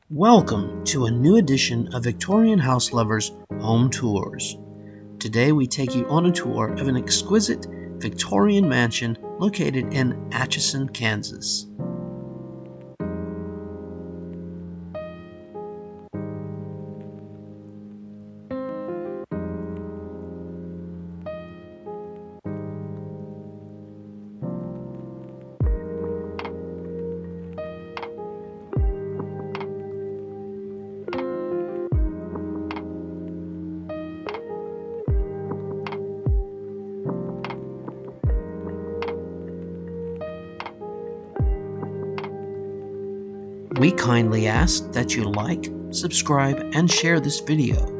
Welcome to a new edition of Victorian House Lovers Home Tours. Today we take you on a tour of an exquisite Victorian mansion located in Atchison, Kansas. We kindly ask that you like, subscribe, and share this video.